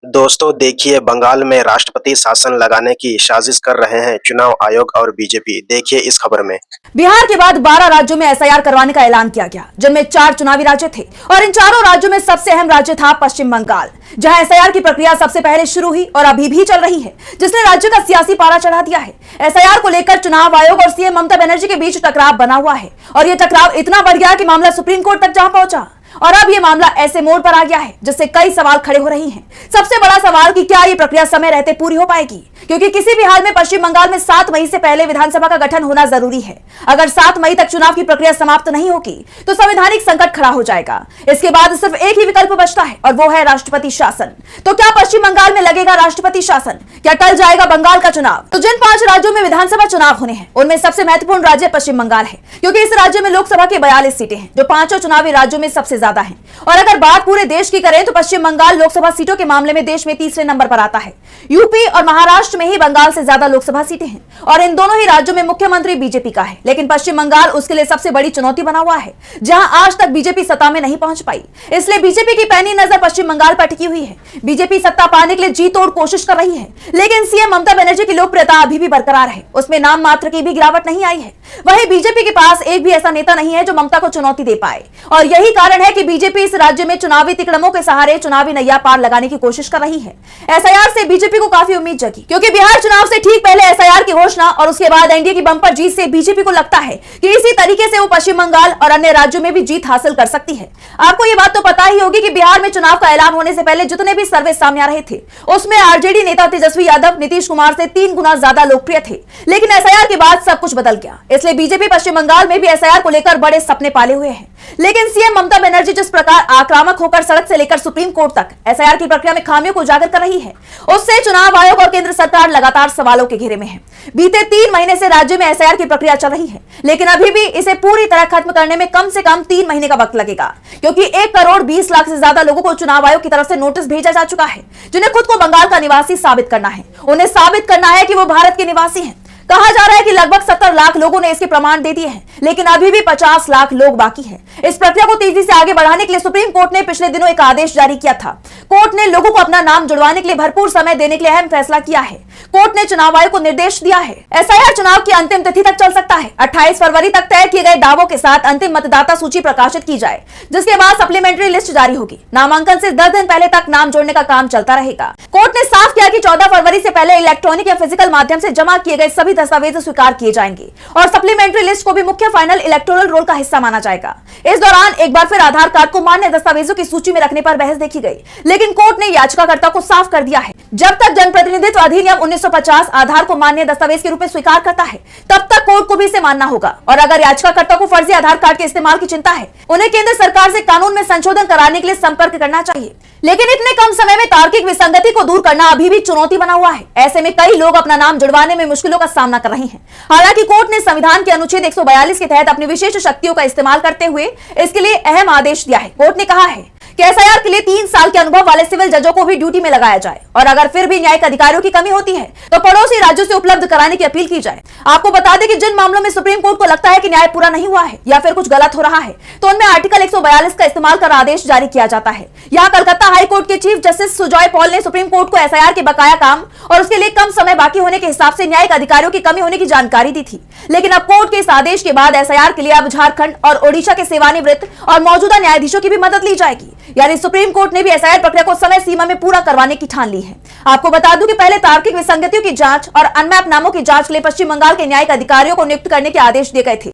दोस्तों देखिए, बंगाल में राष्ट्रपति शासन लगाने की साजिश कर रहे हैं चुनाव आयोग और बीजेपी। देखिए इस खबर में। बिहार के बाद 12 राज्यों में एसआईआर करवाने का ऐलान किया गया, जिनमें 4 चुनावी राज्य थे और इन चारों राज्यों में सबसे अहम राज्य था पश्चिम बंगाल, जहां एसआईआर की प्रक्रिया सबसे पहले शुरू हुई और अभी भी चल रही है, जिसने राज्य का सियासी पारा चढ़ा दिया है। एसआईआर को लेकर चुनाव आयोग और सीएम ममता बनर्जी के बीच टकराव बना हुआ है और यह टकराव इतना बढ़ गया कि मामला सुप्रीम कोर्ट तक जा पहुंचा और अब ये मामला ऐसे मोड़ पर आ गया है जिससे कई सवाल खड़े हो रहे हैं। सबसे बड़ा सवाल कि क्या ये प्रक्रिया समय रहते पूरी हो पाएगी, क्योंकि किसी भी हाल में पश्चिम बंगाल में 7 मई से पहले विधानसभा का गठन होना जरूरी है। अगर 7 मई तक चुनाव की प्रक्रिया समाप्त नहीं होगी तो संवैधानिक संकट खड़ा हो जाएगा। इसके बाद सिर्फ एक ही विकल्प बचता है और वो है राष्ट्रपति शासन। तो क्या पश्चिम बंगाल में लगेगा राष्ट्रपति शासन? क्या टल जाएगा बंगाल का चुनाव? तो जिन 5 राज्यों में विधानसभा चुनाव होने हैं उनमें सबसे महत्वपूर्ण राज्य पश्चिम बंगाल है, क्योंकि इस राज्य में लोकसभा की 42 सीटें हैं, जो 5 चुनावी राज्यों में सबसे ज्यादा है। और अगर बात पूरे देश की करें तो पश्चिम बंगाल लोकसभा सीटों के मामले में देश में तीसरे नंबर पर आता है। यूपी और महाराष्ट्र में ही बंगाल से ज्यादा लोकसभा सीटें हैं और इन दोनों ही राज्यों में मुख्यमंत्री बीजेपी का है, लेकिन पश्चिम बंगाल उसके लिए सबसे बड़ी चुनौती बना हुआ है, जहां आज तक बीजेपी सत्ता में नहीं पहुंच पाई। इसलिए बीजेपी की पैनी नजर पश्चिम बंगाल पर टिकी हुई है। बीजेपी सत्ता पाने के लिए जी तोड़ कोशिश कर रही है, लेकिन सीएम ममता बनर्जी की लोकप्रियता अभी भी बरकरार है, उसमें नाम मात्र की भी गिरावट नहीं आई है। वहीं बीजेपी के पास एक भी ऐसा नेता नहीं है जो ममता को चुनौती दे पाए और यही कारण है कि बीजेपी इस राज्य में चुनावी तिकड़मों के सहारे चुनावी नैया पार लगाने की कोशिश कर रही है। एसआईआर से बीजेपी को काफी उम्मीद जगी, क्योंकि बिहार चुनाव से ठीक पहले एसआईआर की घोषणा और उसके बाद एनडीए की बंपर जीत से बीजेपी को लगता है कि इसी तरीके से वो पश्चिम बंगाल और अन्य राज्यों में भी जीत हासिल कर सकती है। आपको ये बात तो पता ही होगी कि बिहार में चुनाव का ऐलान होने से पहले जितने भी सर्वे सामने आ रहे थे उसमें आरजेडी नेता तेजस्वी यादव नीतीश कुमार से 3 गुना ज्यादा लोकप्रिय थे, लेकिन एसआईआर के बाद सब कुछ बदल गया। इसलिए बीजेपी पश्चिम बंगाल में भी एसआईआर को लेकर बड़े सपने पाले हुए हैं, लेकिन सीएम ममता बनर्जी जिस प्रकार आक्रामक होकर सड़क से लेकर सुप्रीम कोर्ट तक एसआईआर की प्रक्रिया में खामियों को उजागर कर रही है, उससे चुनाव आयोग और केंद्र सरकार लगातार सवालों के घेरे में है। बीते 3 महीने से राज्य में एसआईआर की प्रक्रिया चल रही है, लेकिन अभी भी इसे पूरी तरह खत्म करने में कम से कम 3 महीने का वक्त लगेगा, क्योंकि 1 करोड़ 20 लाख से ज्यादा लोगों को चुनाव आयोग की तरफ से नोटिस भेजा जा चुका है, जिन्हें खुद को बंगाल का निवासी साबित करना है। उन्हें साबित करना है कि वो भारत के निवासी हैं। कहा जा रहा है कि लगभग 70 लाख लोगों ने इसके प्रमाण दे दिए हैं, लेकिन अभी भी 50 लाख लोग बाकी हैं। इस प्रक्रिया को तेजी से आगे बढ़ाने के लिए सुप्रीम कोर्ट ने पिछले दिनों एक आदेश जारी किया था। कोर्ट ने लोगों को अपना नाम जुड़वाने के लिए भरपूर समय देने के लिए अहम फैसला किया है। कोर्ट ने चुनाव आयोग को निर्देश दिया है, एसआईआर चुनाव की अंतिम तिथि तक चल सकता है। 28 फरवरी तक तय किए गए दावों के साथ अंतिम मतदाता सूची प्रकाशित की जाए, जिसके बाद सप्लीमेंट्री लिस्ट जारी होगी। नामांकन से 10 दिन पहले तक नाम जोड़ने का काम चलता रहेगा। कोर्ट ने साफ किया कि 14 फरवरी से पहले इलेक्ट्रॉनिक या फिजिकल माध्यम से जमा किए गए सभी दस्तावेज स्वीकार किए जाएंगे और सप्लीमेंट्री लिस्ट को भी मुख्य फाइनल इलेक्टोरल रोल का हिस्सा माना जाएगा। इस दौरान एक बार फिर आधार कार्ड को मान्य दस्तावेजों की सूची में रखने पर बहस देखी गई, लेकिन कोर्ट ने याचिकाकर्ता को साफ कर दिया है, जब तक जनप्रतिनिधित्व अधिनियम 1950 आधार को मान्य दस्तावेज के रूप में स्वीकार करता है, तब तक कोर्ट को भी इसे मानना होगा। और अगर याचिकाकर्ता को फर्जी आधार कार्ड के इस्तेमाल की चिंता है, उन्हें केंद्र सरकार से कानून में संशोधन कराने के लिए संपर्क करना चाहिए। लेकिन इतने कम समय में तार्किक विसंगति को दूर करना अभी भी चुनौती बना हुआ है। ऐसे में कई लोग अपना नाम जुड़वाने में मुश्किलों का सामना कर रहे हैं। हालांकि कोर्ट ने संविधान के अनुच्छेद 142 के तहत अपनी विशेष शक्तियों का इस्तेमाल करते हुए इसके लिए अहम आदेश दिया है। कोर्ट ने कहा है कि एसआईआर के लिए 3 साल के अनुभव वाले सिविल जजों को भी ड्यूटी में लगाया जाए और अगर फिर भी न्यायिक अधिकारियों की कमी होती है तो पड़ोसी राज्यों से उपलब्ध कराने की अपील की जाए। आपको बता दें कि जिन मामलों में सुप्रीम कोर्ट को लगता है कि न्याय पूरा नहीं हुआ है या फिर कुछ गलत हो रहा है, तो उनमें आर्टिकल 142 का इस्तेमाल कर आदेश जारी किया जाता है। यहाँ कलकत्ता हाईकोर्ट के चीफ जस्टिस सुजॉय पॉल ने सुप्रीम कोर्ट को एसआईआर के बकाया काम और उसके लिए कम समय बाकी होने के हिसाब से न्यायिक अधिकारियों की कमी होने की जानकारी दी थी, लेकिन अब कोर्ट के इस आदेश के बाद एसआईआर के लिए अब झारखंड और ओडिशा के सेवानिवृत्त और मौजूदा न्यायाधीशों की भी मदद ली जाएगी। यानी सुप्रीम कोर्ट ने भी एसआईआर प्रक्रिया को समय सीमा में पूरा करवाने की ठान ली है। आपको बता दूं कि पहले तार्किक विसंगतियों की जांच और अनमैप नामों की जांच के लिए पश्चिम बंगाल के न्यायिक अधिकारियों को नियुक्त करने के आदेश दिए गए थे।